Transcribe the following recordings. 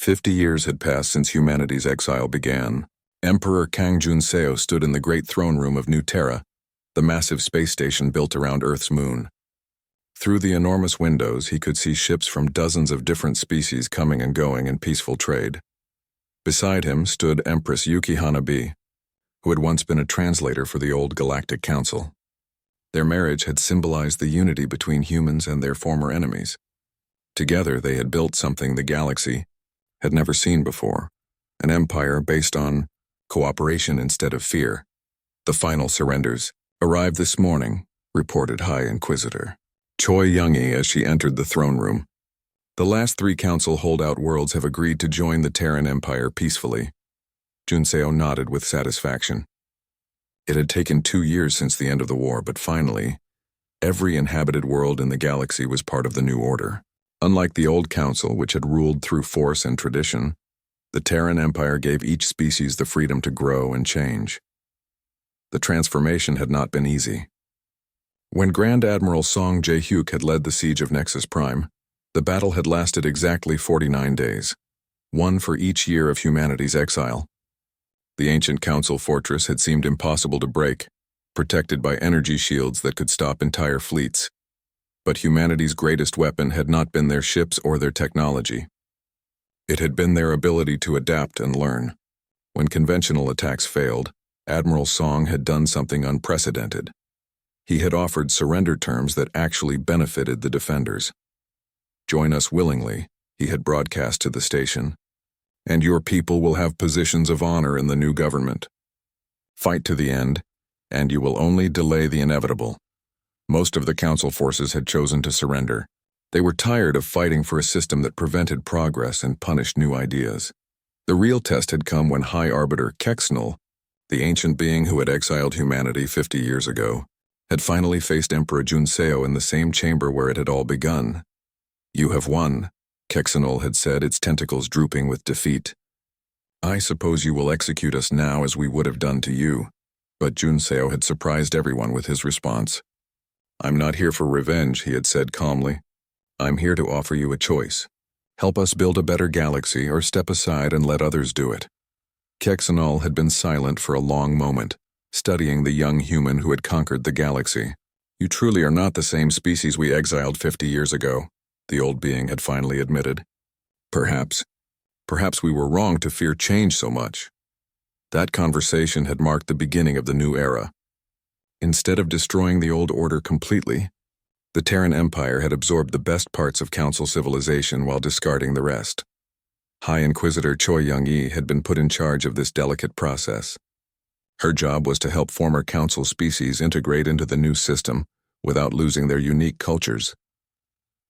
50 years had passed since humanity's exile began. Emperor Kang Junseo stood in the great throne room of New Terra, the massive space station built around Earth's moon. Through the enormous windows, he could see ships from dozens of different species coming and going in peaceful trade. Beside him stood Empress Yuki Hanabi, who had once been a translator for the old Galactic Council. Their marriage had symbolized the unity between humans and their former enemies. Together, they had built something the galaxy had never seen before, an empire based on cooperation instead of fear. The final surrenders arrived this morning, reported High Inquisitor Choi Young-yi as she entered the throne room. The last 3 council holdout worlds have agreed to join the Terran Empire peacefully. Junseo nodded with satisfaction. It had taken 2 years since the end of the war, but finally, every inhabited world in the galaxy was part of the new order. Unlike the old council, which had ruled through force and tradition, the Terran Empire gave each species the freedom to grow and change. The transformation had not been easy. When Grand Admiral Song Jae-hyuk had led the siege of Nexus Prime, the battle had lasted exactly 49 days, one for each year of humanity's exile. The ancient council fortress had seemed impossible to break, protected by energy shields that could stop entire fleets. But humanity's greatest weapon had not been their ships or their technology. It had been their ability to adapt and learn. When conventional attacks failed, Admiral Song had done something unprecedented. He had offered surrender terms that actually benefited the defenders. "Join us willingly," he had broadcast to the station, "and your people will have positions of honor in the new government. Fight to the end, and you will only delay the inevitable." Most of the council forces had chosen to surrender. They were tired of fighting for a system that prevented progress and punished new ideas. The real test had come when High Arbiter Kexnel, the ancient being who had exiled humanity 50 years ago, had finally faced Emperor Junseo in the same chamber where it had all begun. "You have won," Kexnel had said, its tentacles drooping with defeat. "I suppose you will execute us now as we would have done to you." But Junseo had surprised everyone with his response. "I'm not here for revenge," he had said calmly. "I'm here to offer you a choice. Help us build a better galaxy or step aside and let others do it." Kexnel had been silent for a long moment, studying the young human who had conquered the galaxy. "You truly are not the same species we exiled 50 years ago," the old being had finally admitted. Perhaps we were wrong to fear change so much." That conversation had marked the beginning of the new era. Instead of destroying the old order completely, the Terran Empire had absorbed the best parts of Council civilization while discarding the rest. High Inquisitor Choi Young-yi had been put in charge of this delicate process. Her job was to help former Council species integrate into the new system without losing their unique cultures.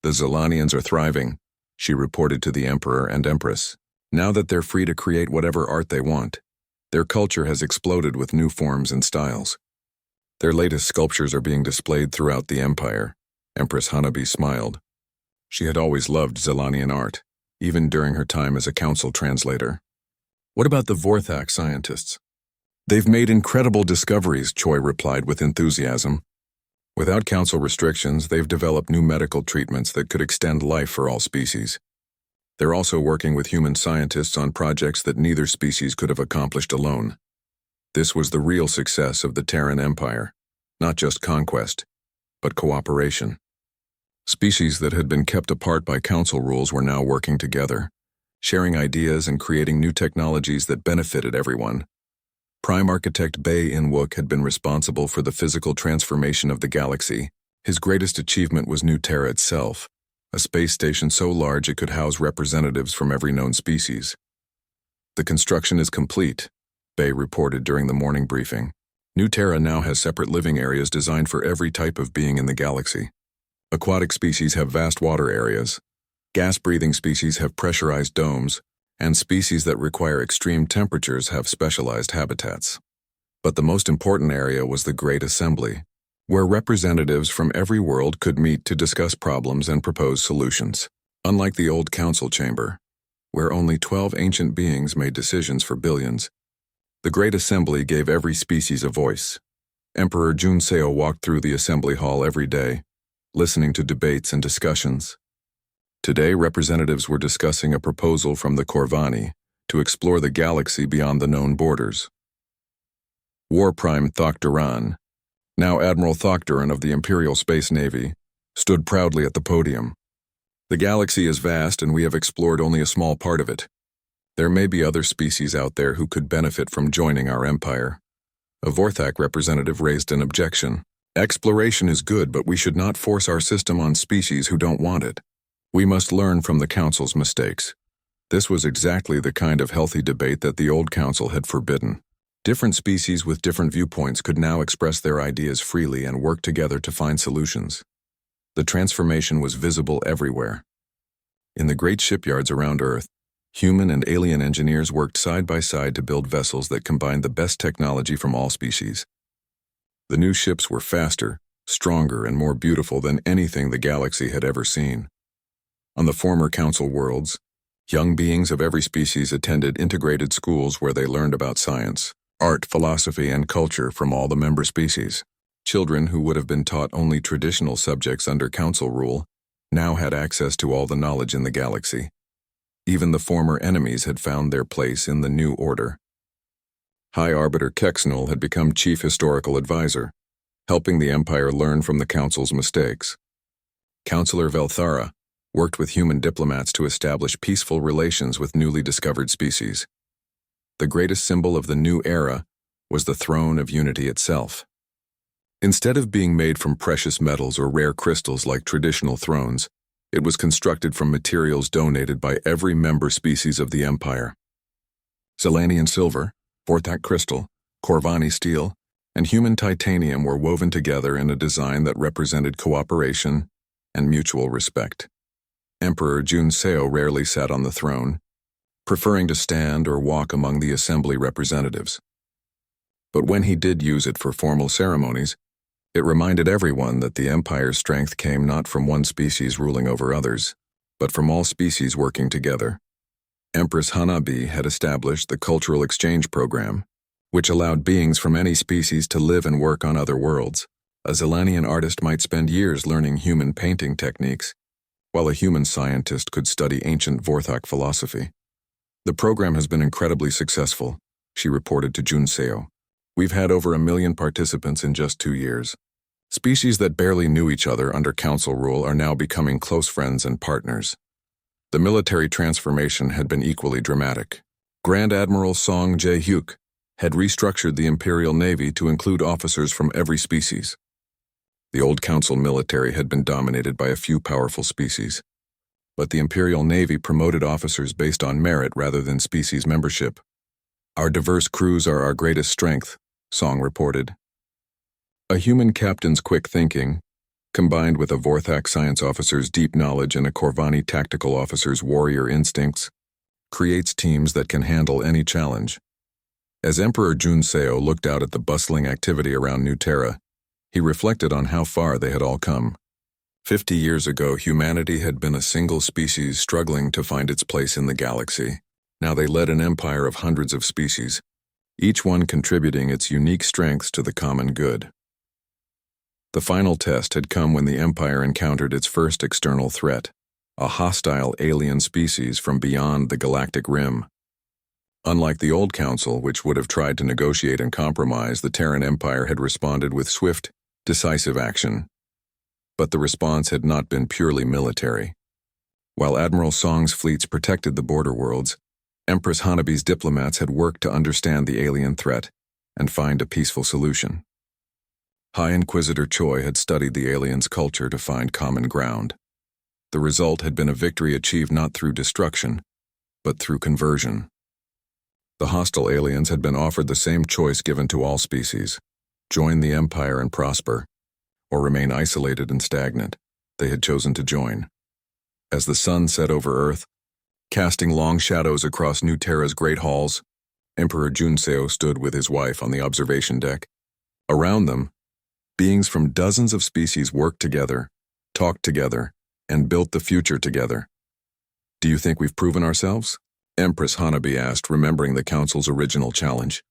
"The Zilanians are thriving," she reported to the Emperor and Empress. "Now that they're free to create whatever art they want, their culture has exploded with new forms and styles. Their latest sculptures are being displayed throughout the Empire." Empress Hanabi smiled. She had always loved Zilanian art, even during her time as a council translator. "What about the Vorthak scientists?" "They've made incredible discoveries," Choi replied with enthusiasm. "Without council restrictions, they've developed new medical treatments that could extend life for all species. They're also working with human scientists on projects that neither species could have accomplished alone." This was the real success of the Terran Empire, not just conquest, but cooperation. Species that had been kept apart by council rules were now working together, sharing ideas and creating new technologies that benefited everyone. Prime Architect Bae In-wook had been responsible for the physical transformation of the galaxy. His greatest achievement was New Terra itself, a space station so large it could house representatives from every known species. "The construction is complete," Bae reported during the morning briefing. "New Terra now has separate living areas designed for every type of being in the galaxy. Aquatic species have vast water areas, gas-breathing species have pressurized domes, and species that require extreme temperatures have specialized habitats. But the most important area was the Great Assembly, where representatives from every world could meet to discuss problems and propose solutions. Unlike the old council chamber, where only 12 ancient beings made decisions for billions, the Great Assembly gave every species a voice. Emperor Junseo walked through the assembly hall every day, listening to debates and discussions. Today, representatives were discussing a proposal from the Corvani to explore the galaxy beyond the known borders. War Prime Thokdaran, now Admiral Thokdaran of the Imperial Space Navy, stood proudly at the podium. The galaxy is vast and we have explored only a small part of it. There may be other species out there who could benefit from joining our empire. A Vorthak representative raised an objection. Exploration is good, but we should not force our system on species who don't want it. We must learn from the Council's mistakes. This was exactly the kind of healthy debate that the old Council had forbidden. Different species with different viewpoints could now express their ideas freely and work together to find solutions. The transformation was visible everywhere. In the great shipyards around Earth, human and alien engineers worked side by side to build vessels that combined the best technology from all species. The new ships were faster, stronger, and more beautiful than anything the galaxy had ever seen. On the former Council worlds, young beings of every species attended integrated schools where they learned about science, art, philosophy, and culture from all the member species. Children who would have been taught only traditional subjects under Council rule now had access to all the knowledge in the galaxy. Even the former enemies had found their place in the new order. High Arbiter Kexnul had become Chief Historical Advisor, helping the Empire learn from the Council's mistakes. Councillor Velthara worked with human diplomats to establish peaceful relations with newly discovered species. The greatest symbol of the new era was the Throne of Unity itself. Instead of being made from precious metals or rare crystals like traditional thrones, it was constructed from materials donated by every member species of the Empire. Zelanian silver, Vorthak crystal, Corvani steel, and human titanium were woven together in a design that represented cooperation and mutual respect. Emperor Junseo rarely sat on the throne, preferring to stand or walk among the assembly representatives. But when he did use it for formal ceremonies, it reminded everyone that the Empire's strength came not from one species ruling over others, but from all species working together. Empress Hanabi had established the Cultural Exchange Program, which allowed beings from any species to live and work on other worlds. A Zelanian artist might spend years learning human painting techniques, while a human scientist could study ancient Vorthak philosophy. The program has been incredibly successful, she reported to Junseo. We've had over 1 million participants in just 2 years. Species that barely knew each other under Council rule are now becoming close friends and partners. The military transformation had been equally dramatic. Grand Admiral Song Jae-hyuk had restructured the Imperial Navy to include officers from every species. The old Council military had been dominated by a few powerful species, but the Imperial Navy promoted officers based on merit rather than species membership. Our diverse crews are our greatest strength, Song reported. A human captain's quick thinking, combined with a Vorthak science officer's deep knowledge and a Corvani tactical officer's warrior instincts, creates teams that can handle any challenge. As Emperor Junseo looked out at the bustling activity around New Terra, he reflected on how far they had all come. 50 years ago, humanity had been a single species struggling to find its place in the galaxy. Now they led an empire of hundreds of species, each one contributing its unique strengths to the common good. The final test had come when the Empire encountered its first external threat, a hostile alien species from beyond the galactic rim. Unlike the old Council, which would have tried to negotiate and compromise, the Terran Empire had responded with swift, decisive action. But the response had not been purely military. While Admiral Song's fleets protected the border worlds, Empress Hanabi's diplomats had worked to understand the alien threat and find a peaceful solution. High Inquisitor Choi had studied the aliens' culture to find common ground. The result had been a victory achieved not through destruction, but through conversion. The hostile aliens had been offered the same choice given to all species: join the Empire and prosper, or remain isolated and stagnant. They had chosen to join. As the sun set over Earth, casting long shadows across New Terra's great halls, Emperor Junseo stood with his wife on the observation deck. Around them, beings from dozens of species worked together, talked together, and built the future together. Do you think we've proven ourselves? Empress Hanabi asked, remembering the Council's original challenge.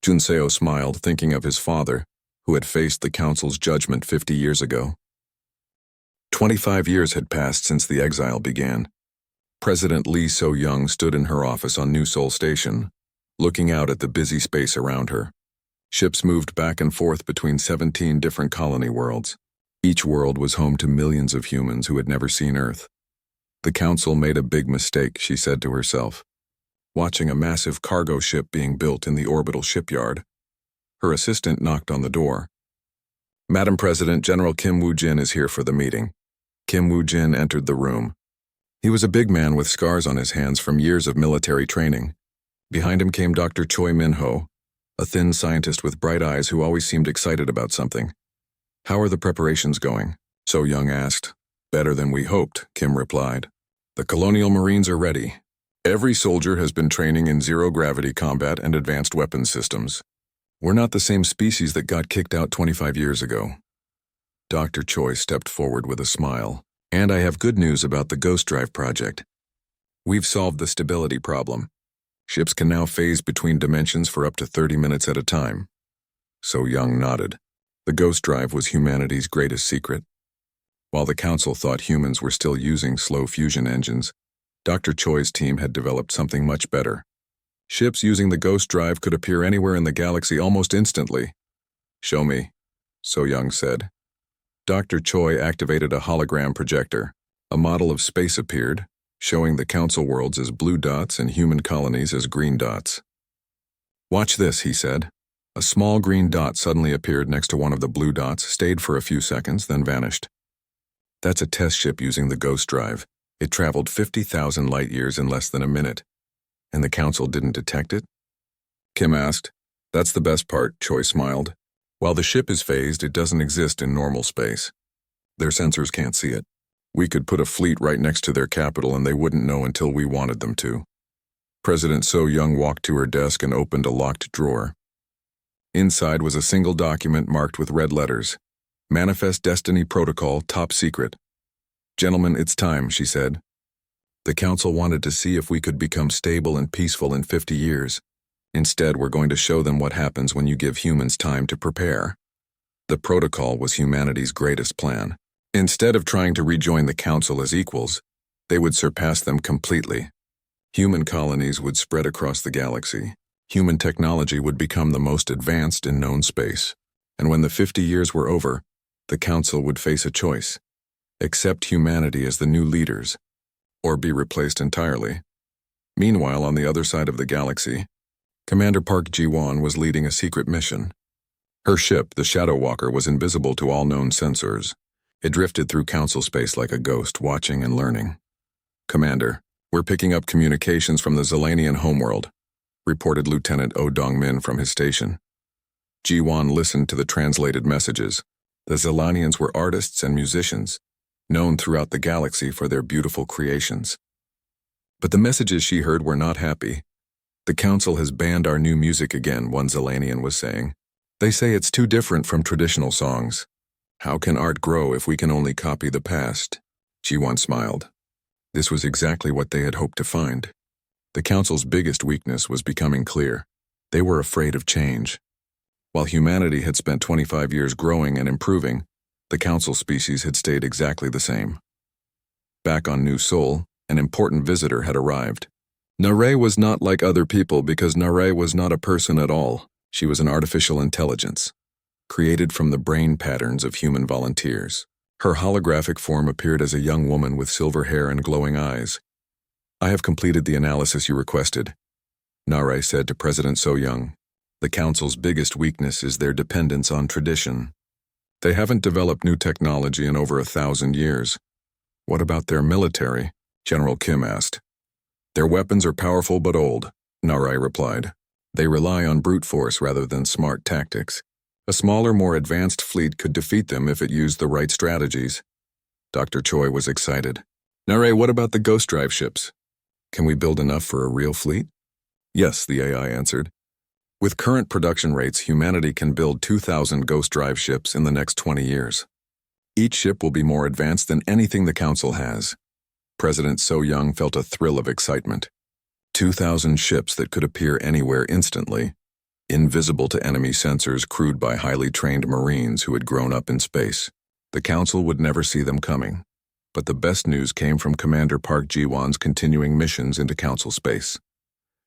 Junseo smiled, thinking of his father, who had faced the Council's judgment 50 years ago. 25 years had passed since the exile began. President Lee So-young stood in her office on New Seoul Station, looking out at the busy space around her. Ships moved back and forth between 17 different colony worlds. Each world was home to millions of humans who had never seen Earth. The Council made a big mistake, she said to herself, watching a massive cargo ship being built in the orbital shipyard. Her assistant knocked on the door. "Madam President, General Kim Woo-jin is here for the meeting." Kim Woo-jin entered the room. He was a big man with scars on his hands from years of military training. Behind him came Dr. Choi Min-ho, a thin scientist with bright eyes who always seemed excited about something. "How are the preparations going?" So-young asked. "Better than we hoped," Kim replied. "The Colonial Marines are ready. Every soldier has been training in zero-gravity combat and advanced weapons systems. We're not the same species that got kicked out 25 years ago." Dr. Choi stepped forward with a smile. "And I have good news about the Ghost Drive project. We've solved the stability problem. Ships can now phase between dimensions for up to 30 minutes at a time." So-young nodded. The Ghost Drive was humanity's greatest secret. While the Council thought humans were still using slow fusion engines, Dr. Choi's team had developed something much better. Ships using the Ghost Drive could appear anywhere in the galaxy almost instantly. "Show me," So-young said. Dr. Choi activated a hologram projector. A model of space appeared, showing the Council worlds as blue dots and human colonies as green dots. "Watch this," he said. A small green dot suddenly appeared next to one of the blue dots, stayed for a few seconds, then vanished. "That's a test ship using the Ghost Drive. It traveled 50,000 light-years in less than a minute. And the Council didn't detect it?" Kim asked. "That's the best part," Choi smiled. "While the ship is phased, it doesn't exist in normal space. Their sensors can't see it. We could put a fleet right next to their capital and they wouldn't know until we wanted them to." President So-young walked to her desk and opened a locked drawer. Inside was a single document marked with red letters. "Manifest Destiny Protocol, Top Secret." "Gentlemen, it's time," she said. "The Council wanted to see if we could become stable and peaceful in 50 years. Instead, we're going to show them what happens when you give humans time to prepare." The protocol was humanity's greatest plan. Instead of trying to rejoin the Council as equals, they would surpass them completely. Human colonies would spread across the galaxy. Human technology would become the most advanced in known space. And when the 50 years were over, the Council would face a choice: accept humanity as the new leaders, or be replaced entirely. Meanwhile, on the other side of the galaxy, Commander Park Ji-won was leading a secret mission. Her ship, the Shadow Walker, was invisible to all known sensors. It drifted through Council space like a ghost, watching and learning. "Commander, we're picking up communications from the Zelanian homeworld," reported Lieutenant Oh Dong-min from his station. Ji-won listened to the translated messages. The Zelanians were artists and musicians, known throughout the galaxy for their beautiful creations. But the messages she heard were not happy. "The Council has banned our new music again," one Zelanian was saying. "They say it's too different from traditional songs. How can art grow if we can only copy the past?" Ji-won smiled. This was exactly what they had hoped to find. The Council's biggest weakness was becoming clear. They were afraid of change. While humanity had spent 25 years growing and improving, the Council species had stayed exactly the same. Back on New Seoul, an important visitor had arrived. Narray was not like other people because Narray was not a person at all. She was an artificial intelligence, created from the brain patterns of human volunteers. Her holographic form appeared as a young woman with silver hair and glowing eyes. "I have completed the analysis you requested," Narray said to President So-young. "The Council's biggest weakness is their dependence on tradition. They haven't developed new technology in over 1,000 years. "What about their military?" General Kim asked. "Their weapons are powerful but old," Narray replied. "They rely on brute force rather than smart tactics. A smaller, more advanced fleet could defeat them if it used the right strategies." Dr. Choi was excited. "Narray, what about the Ghost Drive ships? Can we build enough for a real fleet?" "Yes," the AI answered. "With current production rates, humanity can build 2,000 Ghost Drive ships in the next 20 years. Each ship will be more advanced than anything the Council has." President So-young felt a thrill of excitement. 2,000 ships that could appear anywhere instantly, invisible to enemy sensors crewed by highly trained Marines who had grown up in space. The council would never see them coming. But the best news came from Commander Park Ji-won's continuing missions into council space.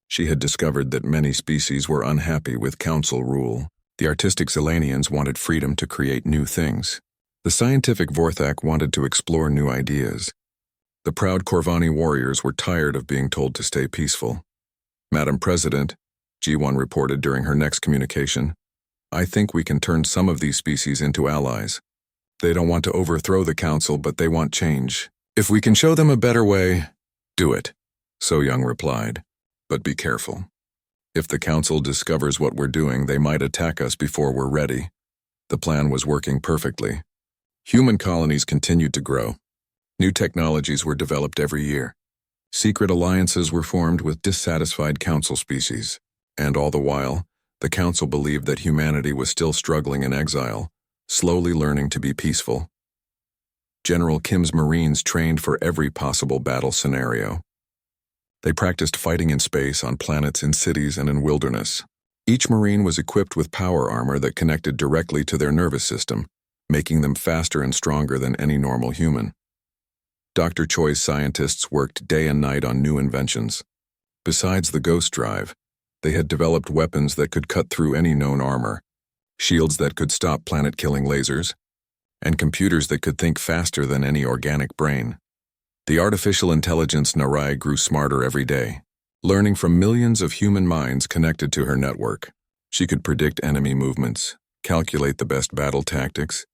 She had discovered that many species were unhappy with council rule. The artistic Zelanians wanted freedom to create new things. The scientific Vorthak wanted to explore new ideas. The proud Corvani warriors were tired of being told to stay peaceful. Madam President, Ji-won reported during her next communication, I think we can turn some of these species into allies. They don't want to overthrow the council, but they want change. If we can show them a better way, do it, So-young replied. But be careful. If the council discovers what we're doing, they might attack us before we're ready. The plan was working perfectly. Human colonies continued to grow. New technologies were developed every year. Secret alliances were formed with dissatisfied council species. And all the while, the council believed that humanity was still struggling in exile, slowly learning to be peaceful. General Kim's Marines trained for every possible battle scenario. They practiced fighting in space, on planets, in cities, and in wilderness. Each Marine was equipped with power armor that connected directly to their nervous system, making them faster and stronger than any normal human. Dr. Choi's scientists worked day and night on new inventions. Besides the Ghost Drive, they had developed weapons that could cut through any known armor, shields that could stop planet-killing lasers, and computers that could think faster than any organic brain. The artificial intelligence Narai grew smarter every day, learning from millions of human minds connected to her network. She could predict enemy movements, calculate the best battle tactics,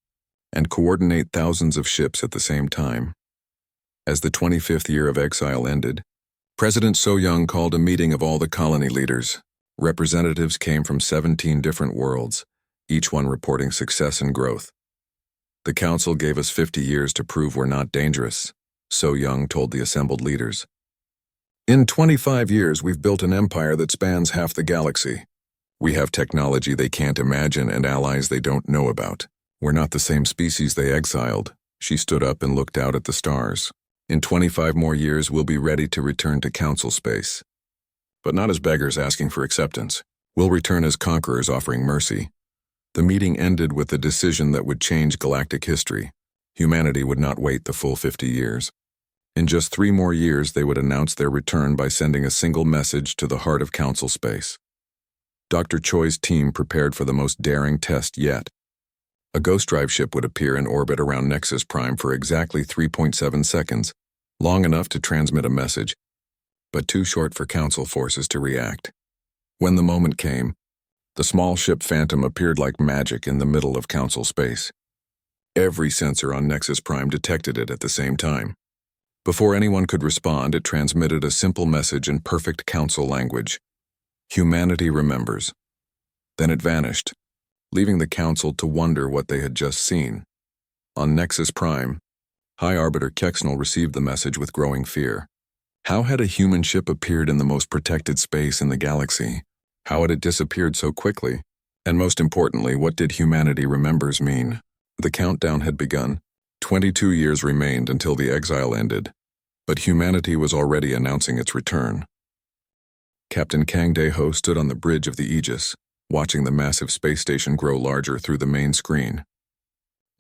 and coordinate thousands of ships at the same time. As the 25th year of exile ended, President So-young called a meeting of all the colony leaders. Representatives came from 17 different worlds, each one reporting success and growth. The council gave us 50 years to prove we're not dangerous, So-young told the assembled leaders. In 25 years, we've built an empire that spans half the galaxy. We have technology they can't imagine and allies they don't know about. We're not the same species they exiled. She stood up and looked out at the stars. In 25 more years, we'll be ready to return to council space. But not as beggars asking for acceptance. We'll return as conquerors offering mercy. The meeting ended with a decision that would change galactic history. Humanity would not wait the full 50 years. In just 3 more years, they would announce their return by sending a single message to the heart of council space. Dr. Choi's team prepared for the most daring test yet. A Ghost Drive ship would appear in orbit around Nexus Prime for exactly 3.7 seconds, long enough to transmit a message, but too short for council forces to react. When the moment came, the small ship Phantom appeared like magic in the middle of council space. Every sensor on Nexus Prime detected it at the same time. Before anyone could respond, it transmitted a simple message in perfect council language. Humanity remembers. Then it vanished, leaving the council to wonder what they had just seen. On Nexus Prime, High Arbiter Kexnel received the message with growing fear. How had a human ship appeared in the most protected space in the galaxy? How had it disappeared so quickly? And most importantly, what did humanity remembers mean? The countdown had begun. 22 years remained until the exile ended, but humanity was already announcing its return. Captain Kang Dae-ho stood on the bridge of the Aegis, watching the massive space station grow larger through the main screen.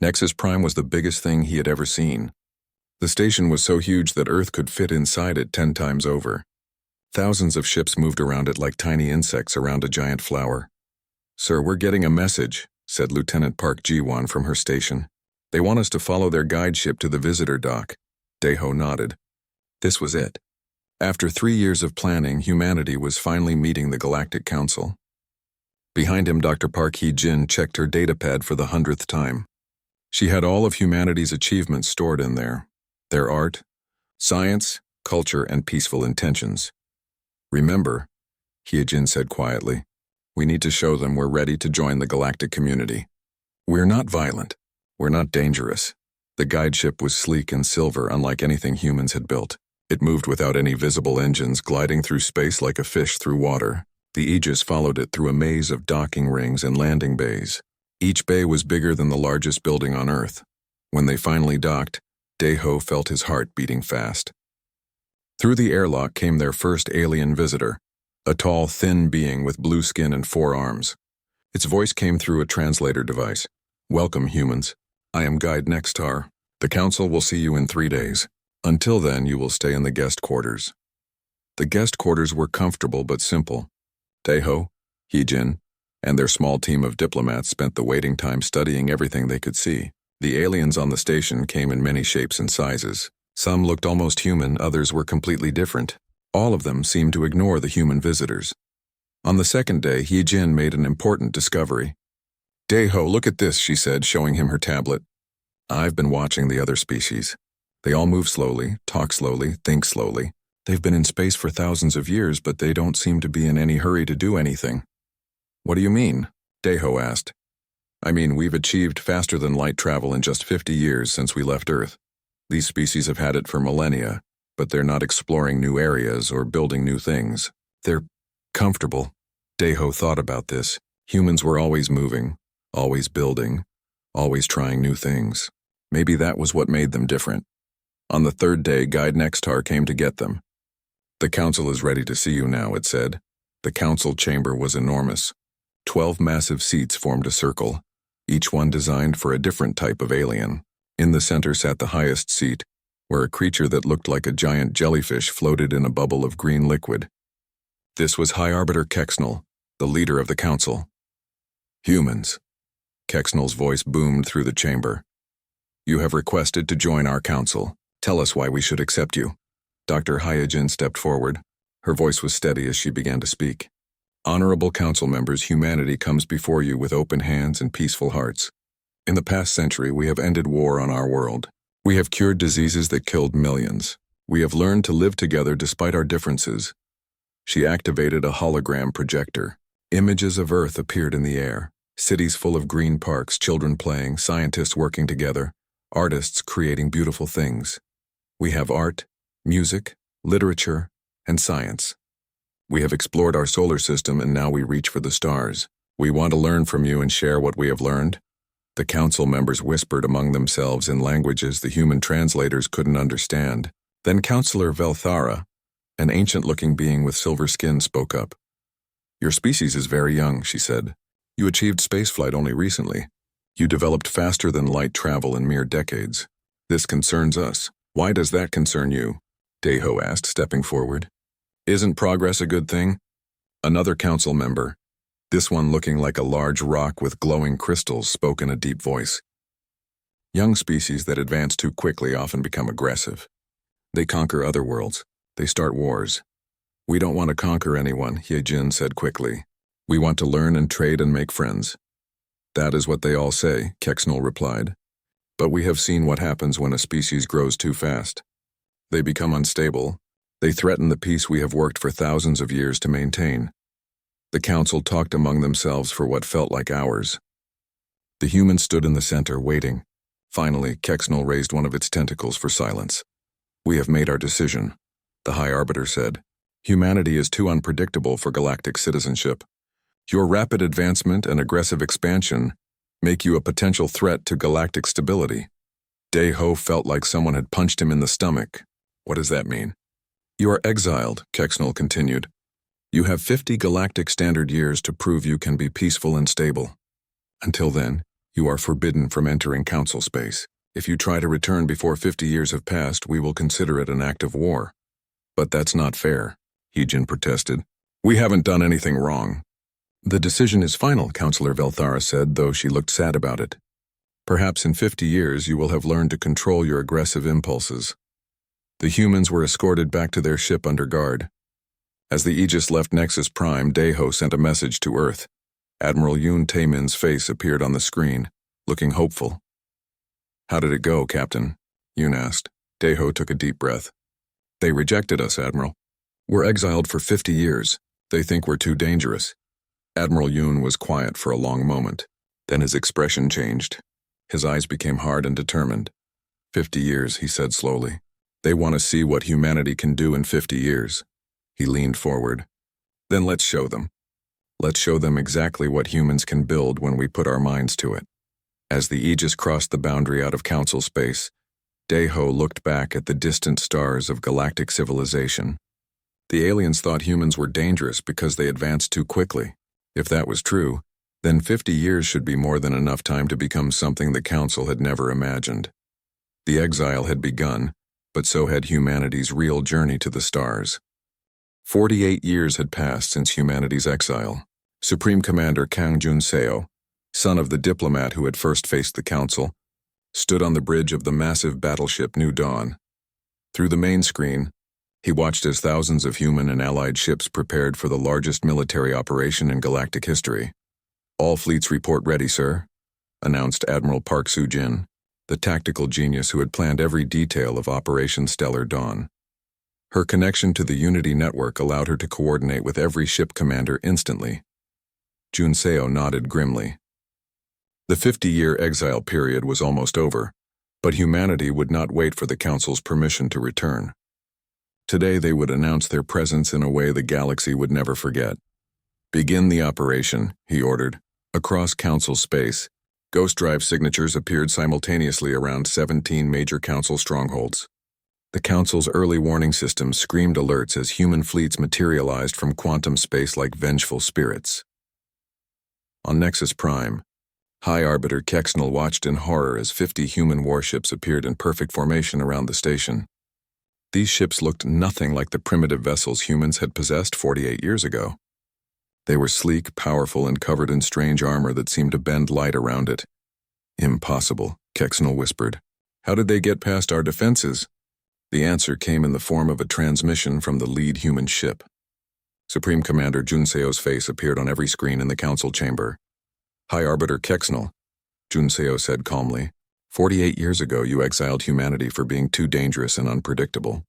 Nexus Prime was the biggest thing he had ever seen. The station was so huge that Earth could fit inside it 10 times over. Thousands of ships moved around it like tiny insects around a giant flower. "Sir, we're getting a message," said Lieutenant Park Ji-won from her station. "They want us to follow their guide ship to the visitor dock." Dae-ho nodded. This was it. After 3 years of planning, humanity was finally meeting the Galactic Council. Behind him, Dr. Park Hee-jin checked her datapad for the 100th time. She had all of humanity's achievements stored in there. Their art, science, culture, and peaceful intentions. "Remember," Hee-jin said quietly, "we need to show them we're ready to join the galactic community. We're not violent. We're not dangerous." The guide ship was sleek and silver, unlike anything humans had built. It moved without any visible engines, gliding through space like a fish through water. The Aegis followed it through a maze of docking rings and landing bays. Each bay was bigger than the largest building on Earth. When they finally docked, Dae-ho felt his heart beating fast. Through the airlock came their first alien visitor, a tall, thin being with blue skin and 4 arms. Its voice came through a translator device. "Welcome, humans. I am Guide Nextar. The Council will see you in 3 days. Until then, you will stay in the guest quarters. The guest quarters were comfortable but simple. Taeho, Heejin, and their small team of diplomats spent the waiting time studying everything they could see. The aliens on the station came in many shapes and sizes. Some looked almost human, others were completely different. All of them seemed to ignore the human visitors. On the second day, Heejin made an important discovery. Taeho, look at this, she said, showing him her tablet. I've been watching the other species. They all move slowly, talk slowly, think slowly. They've been in space for thousands of years, but they don't seem to be in any hurry to do anything. What do you mean? Taeho asked. I mean, we've achieved faster than light travel in just 50 years since we left Earth. These species have had it for millennia, but they're not exploring new areas or building new things. They're comfortable. Taeho thought about this. Humans were always moving, always building, always trying new things. Maybe that was what made them different. On the third day, Guide Nextar came to get them. The council is ready to see you now, it said. The council chamber was enormous. 12 massive seats formed a circle, each one designed for a different type of alien. In the center sat the highest seat, where a creature that looked like a giant jellyfish floated in a bubble of green liquid. This was High Arbiter Kexnel, the leader of the council. Humans. Kexnel's voice boomed through the chamber. You have requested to join our council. Tell us why we should accept you. Dr. Hyojin stepped forward. Her voice was steady as she began to speak. Honorable council members, humanity comes before you with open hands and peaceful hearts. In the past century, we have ended war on our world. We have cured diseases that killed millions. We have learned to live together despite our differences. She activated a hologram projector. Images of Earth appeared in the air. Cities full of green parks, children playing, scientists working together, artists creating beautiful things. We have art, music, literature, and science. We have explored our solar system and now we reach for the stars. We want to learn from you and share what we have learned. The council members whispered among themselves in languages the human translators couldn't understand. Then Counselor Velthara, an ancient-looking being with silver skin, spoke up. Your species is very young, she said. You achieved spaceflight only recently. You developed faster than light travel in mere decades. This concerns us. Why does that concern you? Taeho asked, stepping forward. Isn't progress a good thing? Another council member, this one looking like a large rock with glowing crystals, spoke in a deep voice. Young species that advance too quickly often become aggressive. They conquer other worlds. They start wars. We don't want to conquer anyone, Hyejin said quickly. We want to learn and trade and make friends. That is what they all say, Kexnel replied. But we have seen what happens when a species grows too fast. They become unstable. They threaten the peace we have worked for thousands of years to maintain. The council talked among themselves for what felt like hours. The humans stood in the center, waiting. Finally, Kexnel raised one of its tentacles for silence. We have made our decision, the High Arbiter said. Humanity is too unpredictable for galactic citizenship. Your rapid advancement and aggressive expansion make you a potential threat to galactic stability. Taeho felt like someone had punched him in the stomach. What does that mean? You are exiled, Kexnel continued. You have 50 galactic standard years to prove you can be peaceful and stable. Until then, you are forbidden from entering council space. If you try to return before 50 years have passed, we will consider it an act of war. But that's not fair, Heejin protested. We haven't done anything wrong. The decision is final, Counselor Velthara said, though she looked sad about it. Perhaps in 50 years you will have learned to control your aggressive impulses. The humans were escorted back to their ship under guard. As the Aegis left Nexus Prime, Taeho sent a message to Earth. Admiral Yoon Taemin's face appeared on the screen, looking hopeful. How did it go, Captain? Yoon asked. Taeho took a deep breath. They rejected us, Admiral. We're exiled for 50 years. They think we're too dangerous. Admiral Yoon was quiet for a long moment. Then his expression changed. His eyes became hard and determined. 50 years, he said slowly. They want to see what humanity can do in 50 years. He leaned forward. Then let's show them. Let's show them exactly what humans can build when we put our minds to it. As the Aegis crossed the boundary out of council space, Taeho looked back at the distant stars of galactic civilization. The aliens thought humans were dangerous because they advanced too quickly. If that was true, Then 50 years should be more than enough time to become something the Council had never imagined. The exile had begun, but so had humanity's real journey to the stars. 48 years had passed since humanity's exile. Supreme Commander Kang Jun-seo, son of the diplomat who had first faced the Council, stood on the bridge of the massive battleship New Dawn. Through the main screen, he watched as thousands of human and allied ships prepared for the largest military operation in galactic history. "All fleets report ready, sir," announced Admiral Park Soo-jin, the tactical genius who had planned every detail of Operation Stellar Dawn. Her connection to the Unity network allowed her to coordinate with every ship commander instantly. Jun-seo nodded grimly. The 50-year exile period was almost over, but humanity would not wait for the Council's permission to return. Today they would announce their presence in a way the galaxy would never forget. "Begin the operation," he ordered. Across Council space, Ghost Drive signatures appeared simultaneously around 17 major Council strongholds. The Council's early warning systems screamed alerts as human fleets materialized from quantum space like vengeful spirits. On Nexus Prime, High Arbiter Kexnel watched in horror as 50 human warships appeared in perfect formation around the station. These ships looked nothing like the primitive vessels humans had possessed 48 years ago. They were sleek, powerful, and covered in strange armor that seemed to bend light around it. "Impossible," Kexnel whispered. "How did they get past our defenses?" The answer came in the form of a transmission from the lead human ship. Supreme Commander Jun-seo's face appeared on every screen in the Council chamber. "High Arbiter Kexnel," Jun-seo said calmly. 48 years ago you exiled humanity for being too dangerous and unpredictable.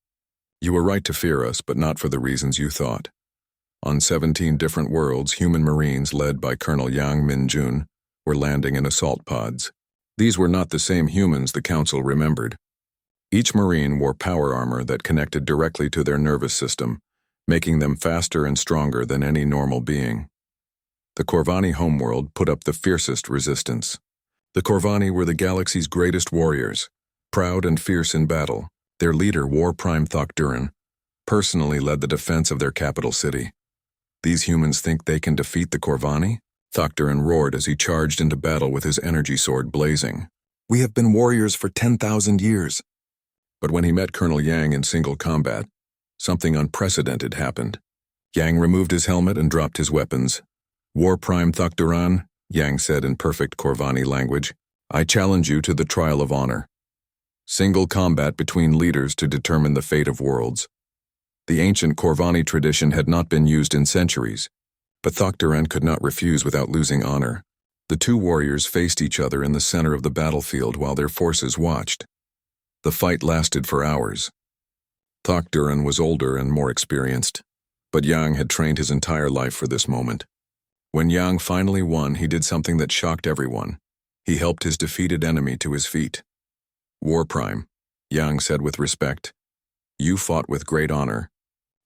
You were right to fear us, but not for the reasons you thought. On 17 different worlds, human marines led by Colonel Yang Min-jun were landing in assault pods. These were not the same humans the Council remembered. Each marine wore power armor that connected directly to their nervous system, making them faster and stronger than any normal being. The Corvani homeworld put up the fiercest resistance. The Corvani were the galaxy's greatest warriors, proud and fierce in battle. Their leader, War Prime Thok-Duran, personally led the defense of their capital city. "These humans think they can defeat the Corvani?" Thok-Duran roared as he charged into battle with his energy sword blazing. "We have been warriors for 10,000 years." But when he met Colonel Yang in single combat, something unprecedented happened. Yang removed his helmet and dropped his weapons. "War Prime Thok-Duran," Yang said in perfect Corvani language, "I challenge you to the trial of honor. Single combat between leaders to determine the fate of worlds." The ancient Corvani tradition had not been used in centuries, but Thok-Duran could not refuse without losing honor. The two warriors faced each other in the center of the battlefield while their forces watched. The fight lasted for hours. Thok-Duran was older and more experienced, but Yang had trained his entire life for this moment. When Yang finally won, he did something that shocked everyone. He helped his defeated enemy to his feet. "War Prime," Yang said with respect, "you fought with great honor.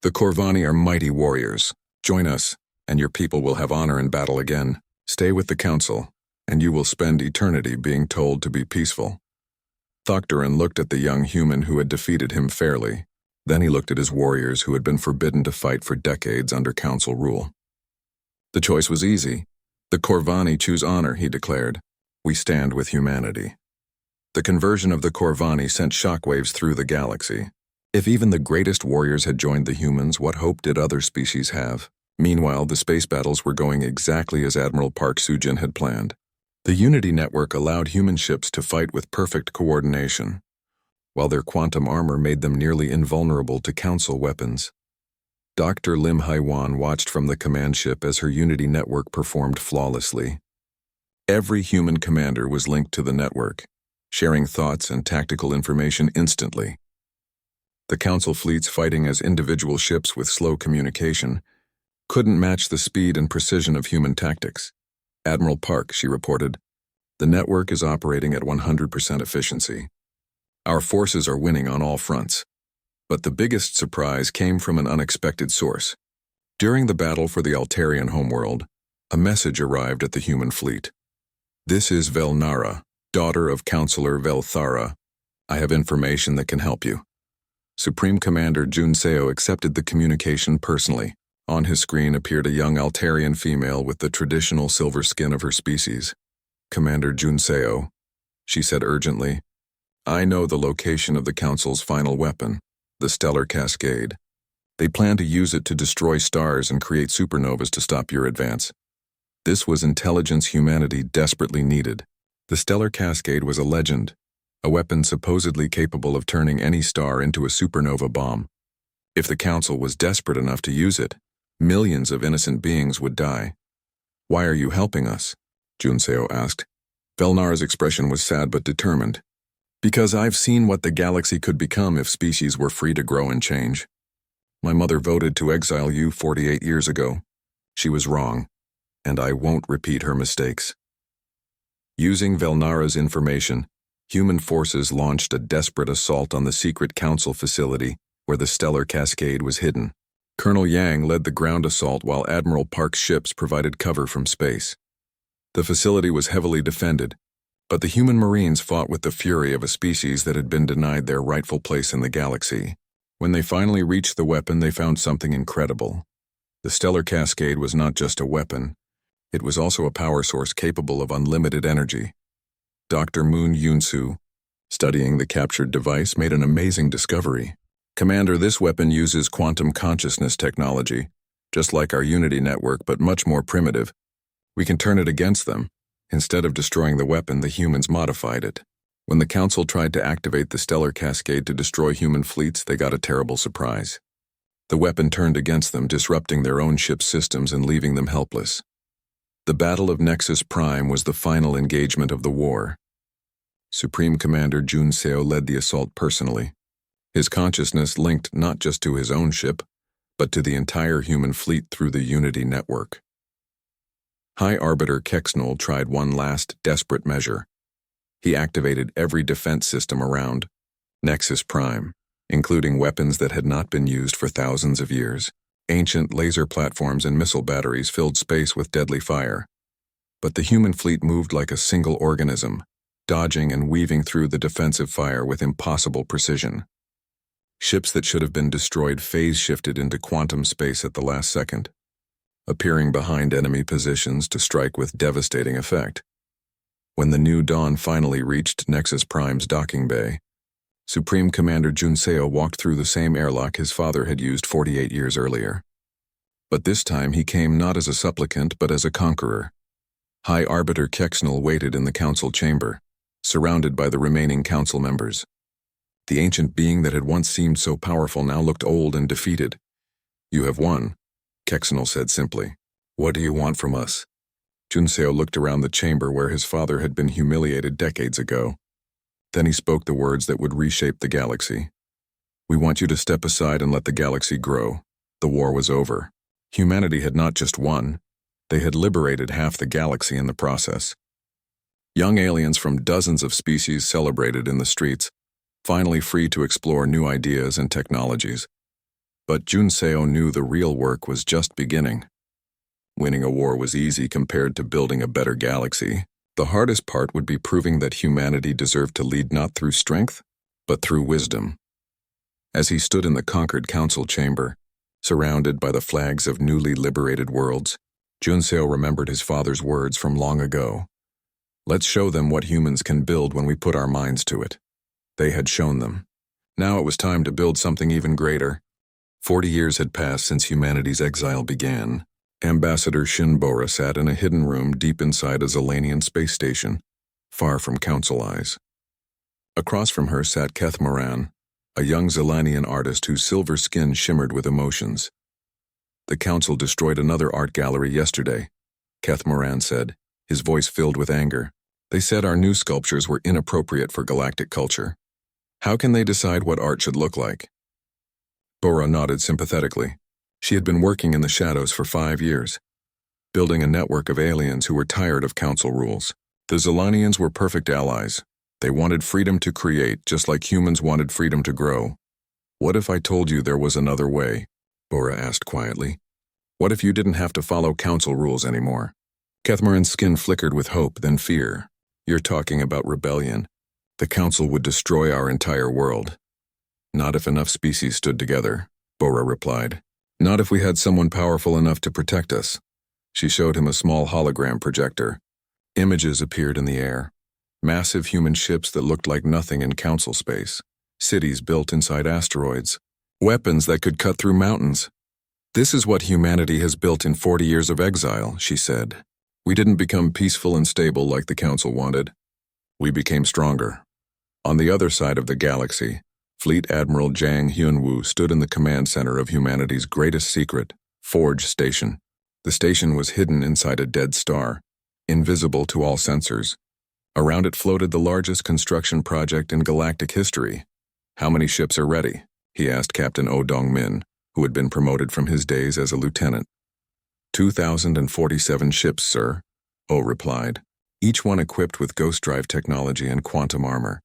The Corvani are mighty warriors. Join us, and your people will have honor in battle again. Stay with the Council, and you will spend eternity being told to be peaceful." Thok-Duran looked at the young human who had defeated him fairly. Then he looked at his warriors who had been forbidden to fight for decades under Council rule. The choice was easy. "The Corvani choose honor," he declared. "We stand with humanity." The conversion of the Corvani sent shockwaves through the galaxy. If even the greatest warriors had joined the humans, what hope did other species have? Meanwhile, the space battles were going exactly as Admiral Park Soo-jin had planned. The Unity network allowed human ships to fight with perfect coordination, while their quantum armor made them nearly invulnerable to Council weapons. Dr. Lim Haiwan watched from the command ship as her Unity network performed flawlessly. Every human commander was linked to the network, sharing thoughts and tactical information instantly. The Council fleets, fighting as individual ships with slow communication, couldn't match the speed and precision of human tactics. "Admiral Park," she reported, "the network is operating at 100% efficiency. Our forces are winning on all fronts." But the biggest surprise came from an unexpected source. During the battle for the Altarian homeworld, a message arrived at the human fleet. "This is Velnara, daughter of Counselor Velthara. I have information that can help you." Supreme Commander Jun-seo accepted the communication personally. On his screen appeared a young Altarian female with the traditional silver skin of her species. "Commander Junseo," she said urgently, "I know the location of the Council's final weapon, the Stellar Cascade. They plan to use it to destroy stars and create supernovas to stop your advance. This was intelligence humanity desperately needed. The Stellar Cascade was a legend, a weapon supposedly capable of turning any star into a supernova bomb. If the Council was desperate enough to use it, millions of innocent beings would die. Why are you helping us?" Junseo asked. Velnara's expression was sad but determined. "Because I've seen what the galaxy could become if species were free to grow and change. My mother voted to exile you 48 years ago. She was wrong, and I won't repeat her mistakes." Using Velnara's information, human forces launched a desperate assault on the secret Council facility where the Stellar Cascade was hidden. Colonel Yang led the ground assault while Admiral Park's ships provided cover from space. The facility was heavily defended, but the human Marines fought with the fury of a species that had been denied their rightful place in the galaxy. When they finally reached the weapon, they found something incredible. The Stellar Cascade was not just a weapon, it was also a power source capable of unlimited energy. Dr. Moon Yunsu, studying the captured device, made an amazing discovery. "Commander, this weapon uses quantum consciousness technology, just like our Unity network, but much more primitive. We can turn it against them. Instead of destroying the weapon, the humans modified it. When the Council tried to activate the Stellar Cascade to destroy human fleets, they got a terrible surprise. The weapon turned against them, disrupting their own ship systems and leaving them helpless. The Battle of Nexus Prime was the final engagement of the war. Supreme Commander Junseo led the assault personally. His consciousness linked not just to his own ship, but to the entire human fleet through the Unity network. High Arbiter Kexnol tried one last desperate measure. He activated every defense system around Nexus Prime, including weapons that had not been used for thousands of years. Ancient laser platforms and missile batteries filled space with deadly fire. But the human fleet moved like a single organism, dodging and weaving through the defensive fire with impossible precision. Ships that should have been destroyed phase-shifted into quantum space at the last second, appearing behind enemy positions to strike with devastating effect. When the new dawn finally reached Nexus Prime's docking bay, Supreme Commander Junseo walked through the same airlock his father had used 48 years earlier. But this time he came not as a supplicant but as a conqueror. High Arbiter Kexnol waited in the Council chamber, surrounded by the remaining Council members. The ancient being that had once seemed so powerful now looked old and defeated. "You have won," Kexnol said simply. "What do you want from us?" Junseo looked around the chamber where his father had been humiliated decades ago. Then he spoke the words that would reshape the galaxy. "We want you to step aside and let the galaxy grow." The war was over. Humanity had not just won, they had liberated half the galaxy in the process. Young aliens from dozens of species celebrated in the streets, finally free to explore new ideas and technologies. But Junseo knew the real work was just beginning. Winning a war was easy compared to building a better galaxy. The hardest part would be proving that humanity deserved to lead not through strength, but through wisdom. As he stood in the conquered Council chamber, surrounded by the flags of newly liberated worlds, Junseo remembered his father's words from long ago. "Let's show them what humans can build when we put our minds to it." They had shown them. Now it was time to build something even greater. 40 years had passed since humanity's exile began. Ambassador Shinbora sat in a hidden room deep inside a Zelanian space station, far from Council eyes. Across from her sat Keth Moran, a young Zelanian artist whose silver skin shimmered with emotions. "The Council destroyed another art gallery yesterday," Keth Moran said, his voice filled with anger. "They said our new sculptures were inappropriate for galactic culture. How can they decide what art should look like?" Bora nodded sympathetically. She had been working in the shadows for 5 years, building a network of aliens who were tired of Council rules. The Zelanians were perfect allies. They wanted freedom to create, just like humans wanted freedom to grow. "What if I told you there was another way?" Bora asked quietly. "What if you didn't have to follow Council rules anymore?" Kethmaran's skin flickered with hope, then fear. "You're talking about rebellion. The Council would destroy our entire world." "Not if enough species stood together," Bora replied. Not if we had someone powerful enough to protect us. She showed him a small hologram projector. Images appeared in the air. Massive human ships that looked like nothing in council space. Cities built inside asteroids. Weapons that could cut through mountains. This is what humanity has built in 40 years of exile, she said. We didn't become peaceful and stable like the council wanted. We became stronger. On the other side of the galaxy, Fleet Admiral Jang Hyun-woo stood in the command center of humanity's greatest secret, Forge Station. The station was hidden inside a dead star, invisible to all sensors. Around it floated the largest construction project in galactic history. How many ships are ready? He asked Captain Oh Dong-min, who had been promoted from his days as a lieutenant. 2,047 ships, sir, Oh replied, each one equipped with ghost drive technology and quantum armor.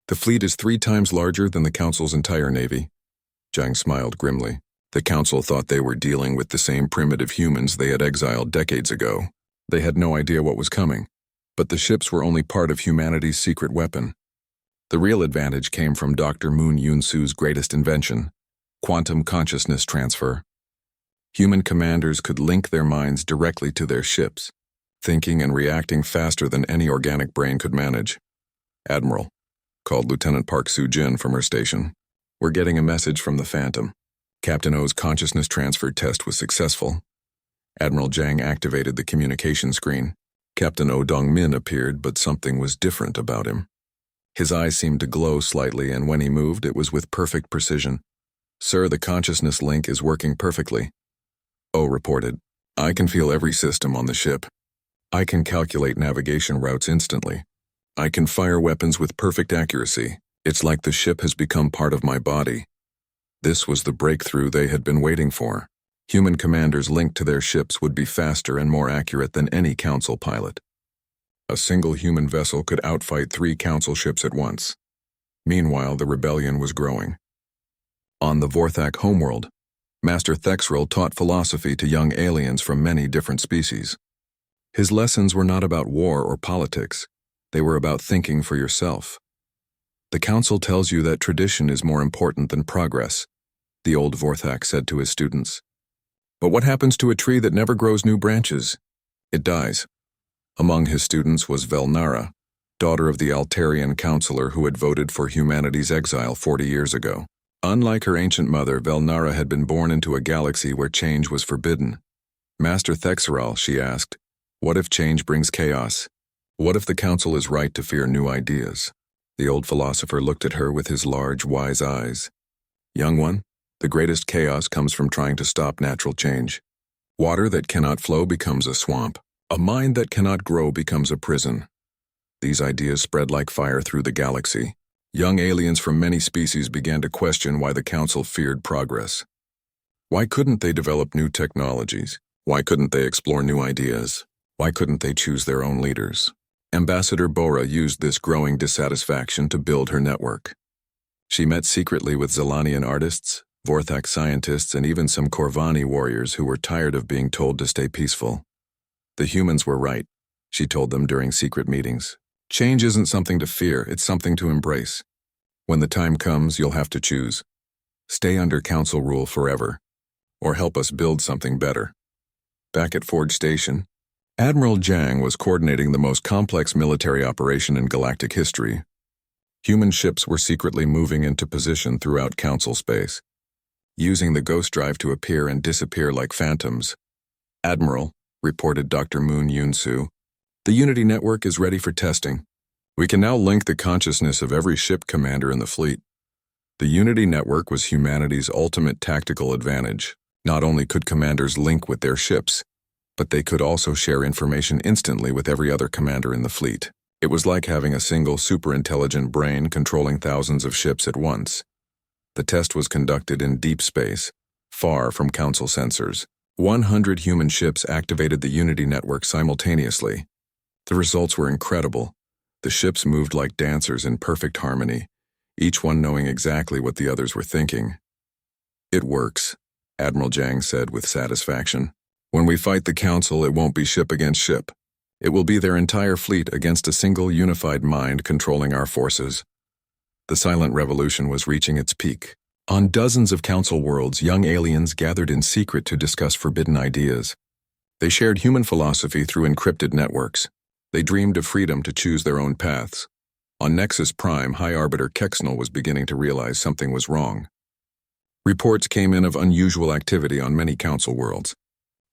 The fleet is 3 times larger than the Council's entire navy. Jang smiled grimly. The Council thought they were dealing with the same primitive humans they had exiled decades ago. They had no idea what was coming. But the ships were only part of humanity's secret weapon. The real advantage came from Dr. Moon Yoon-soo's greatest invention, quantum consciousness transfer. Human commanders could link their minds directly to their ships, thinking and reacting faster than any organic brain could manage. Admiral, called Lieutenant Park Soo-jin from her station. We're getting a message from the Phantom. Captain Oh's consciousness transfer test was successful. Admiral Jang activated the communication screen. Captain Oh Dong-min appeared, but something was different about him. His eyes seemed to glow slightly, and when he moved, it was with perfect precision. Sir, the consciousness link is working perfectly. Oh reported. I can feel every system on the ship. I can calculate navigation routes instantly. I can fire weapons with perfect accuracy. It's like the ship has become part of my body. This was the breakthrough they had been waiting for. Human commanders linked to their ships would be faster and more accurate than any council pilot. A single human vessel could outfight 3 council ships at once. Meanwhile, the rebellion was growing. On the Vorthak homeworld, Master Thexrel taught philosophy to young aliens from many different species. His lessons were not about war or politics. They were about thinking for yourself. The council tells you that tradition is more important than progress, the old Vorthak said to his students. But what happens to a tree that never grows new branches? It dies. Among his students was Velnara, daughter of the Altarian counselor who had voted for humanity's exile 40 years ago. Unlike her ancient mother, Velnara had been born into a galaxy where change was forbidden. Master Thexeral, she asked, what if change brings chaos? What if the council is right to fear new ideas? The old philosopher looked at her with his large, wise eyes. Young one, the greatest chaos comes from trying to stop natural change. Water that cannot flow becomes a swamp. A mind that cannot grow becomes a prison. These ideas spread like fire through the galaxy. Young aliens from many species began to question why the council feared progress. Why couldn't they develop new technologies? Why couldn't they explore new ideas? Why couldn't they choose their own leaders? Ambassador Bora used this growing dissatisfaction to build her network. She met secretly with Zelanian artists, Vorthak scientists, and even some Corvani warriors who were tired of being told to stay peaceful. The humans were right, she told them during secret meetings. Change isn't something to fear, it's something to embrace. When the time comes, you'll have to choose. Stay under council rule forever, or help us build something better. Back at Forge Station, Admiral Jang was coordinating the most complex military operation in galactic history. Human ships were secretly moving into position throughout council space, using the ghost drive to appear and disappear like phantoms. Admiral, reported Dr. Moon Yoon-soo, the Unity network is ready for testing. We can now link the consciousness of every ship commander in the fleet. The Unity network was humanity's ultimate tactical advantage. Not only could commanders link with their ships, but they could also share information instantly with every other commander in the fleet. It was like having a single super-intelligent brain controlling thousands of ships at once. The test was conducted in deep space, far from council sensors. 100 human ships activated the Unity network simultaneously. The results were incredible. The ships moved like dancers in perfect harmony, each one knowing exactly what the others were thinking. It works, Admiral Jang said with satisfaction. When we fight the council, it won't be ship against ship. It will be their entire fleet against a single unified mind controlling our forces. The silent revolution was reaching its peak. On dozens of council worlds, young aliens gathered in secret to discuss forbidden ideas. They shared human philosophy through encrypted networks. They dreamed of freedom to choose their own paths. On Nexus Prime, High Arbiter Kexnel was beginning to realize something was wrong. Reports came in of unusual activity on many council worlds.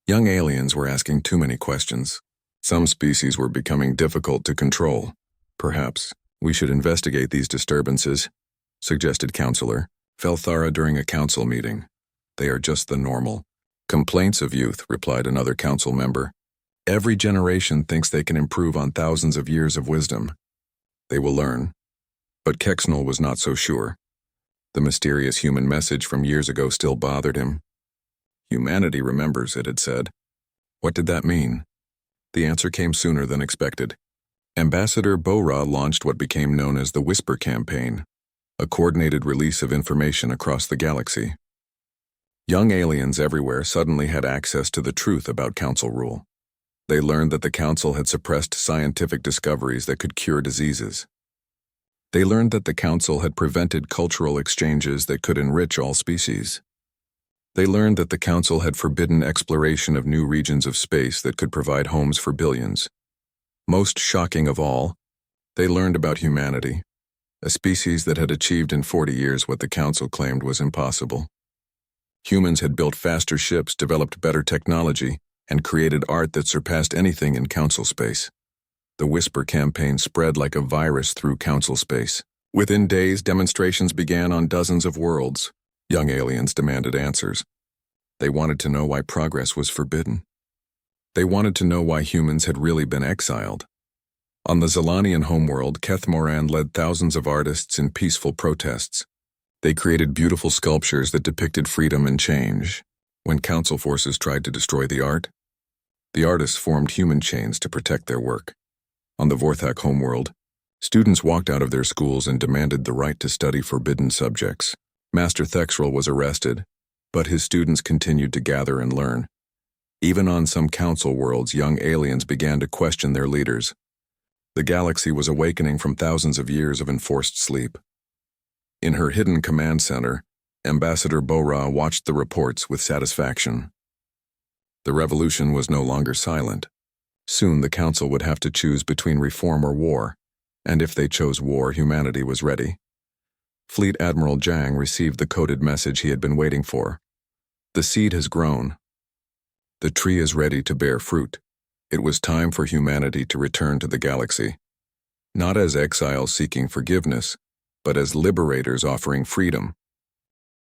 Young aliens were asking too many questions. Some species were becoming difficult to control. Perhaps we should investigate these disturbances, suggested Counselor Felthara during a council meeting. They are just the normal complaints of youth, replied another council member. Every generation thinks they can improve on thousands of years of wisdom. They will learn. But Kexnel was not so sure. The mysterious human message from years ago still bothered him. Humanity remembers, it had said. What did that mean? The answer came sooner than expected. Ambassador Bora launched what became known as the Whisper Campaign, a coordinated release of information across the galaxy. Young aliens everywhere suddenly had access to the truth about council rule. They learned that the council had suppressed scientific discoveries that could cure diseases. They learned that the council had prevented cultural exchanges that could enrich all species. They learned that the council had forbidden exploration of new regions of space that could provide homes for billions. Most shocking of all, they learned about humanity, a species that had achieved in 40 years what the council claimed was impossible. Humans had built faster ships, developed better technology, and created art that surpassed anything in council space. The Whisper Campaign spread like a virus through council space. Within days, demonstrations began on dozens of worlds. Young aliens demanded answers. They wanted to know why progress was forbidden. They wanted to know why humans had really been exiled. On the Zilanian homeworld, Keth Moran led thousands of artists in peaceful protests. They created beautiful sculptures that depicted freedom and change. When council forces tried to destroy the art, the artists formed human chains to protect their work. On the Vorthak homeworld, students walked out of their schools and demanded the right to study forbidden subjects. Master Thexrel was arrested, but his students continued to gather and learn. Even on some council worlds, young aliens began to question their leaders. The galaxy was awakening from thousands of years of enforced sleep. In her hidden command center, Ambassador Bora watched the reports with satisfaction. The revolution was no longer silent. Soon the council would have to choose between reform or war, and if they chose war, humanity was ready. Fleet Admiral Jang received the coded message he had been waiting for. The seed has grown. The tree is ready to bear fruit. It was time for humanity to return to the galaxy, not as exiles seeking forgiveness, but as liberators offering freedom.